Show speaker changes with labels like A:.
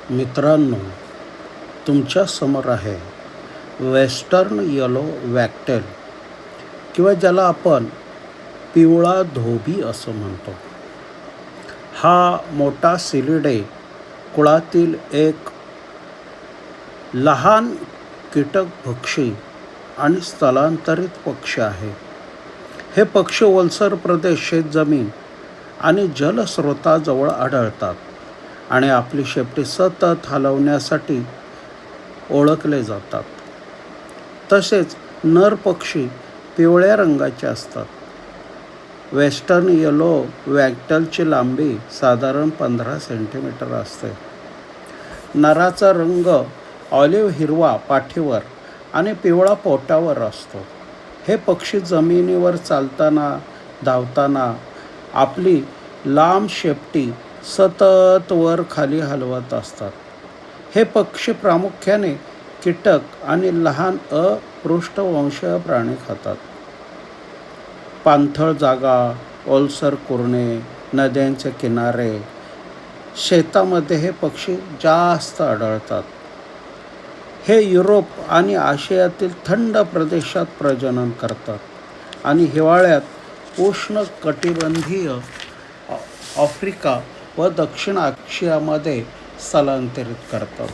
A: मित्रांनो, तुमच्यासमोर आहे वेस्टर्न येलो वॅक्टेल किंवा ज्याला आपण पिवळा धोबी असं म्हणतो. हा मोठा सिलिडे कुळातील एक लहान कीटकभक्षी आणि स्थलांतरित पक्षी आहे. हे पक्षी ओलसर प्रदेश, शेतजमीन आणि जलस्रोताजवळ आढळतात आणि आपली शेपटी सतत हलवण्यासाठी ओळखले जातात. तसेच नर पक्षी पिवळ्या रंगाचे असतात. वेस्टर्न येलो वॅक्टेलची लांबी साधारण 15 सेंटीमीटर असते. नराचा रंग ऑलिव्ह हिरवा पाठीवर आणि पिवळा पोटावर असतो. हे पक्षी जमिनीवर चालताना, धावताना आपली लांब शेपटी सतत वर खाली हलवत असतात. हे पक्षी प्रामुख्याने कीटक आणि लहान अपृष्ठवंशीय प्राणी खातात. पाणथळ जागा, ओलसर कुरणे, नद्यांचे किनारे, शेतामध्ये हे पक्षी जास्त आढळतात. हे युरोप आणि आशियातील थंड प्रदेशात प्रजनन करतात आणि हिवाळ्यात उष्णकटिबंधीय आफ्रिका व दक्षिण आशियामध्ये स्थलांतरित करतात.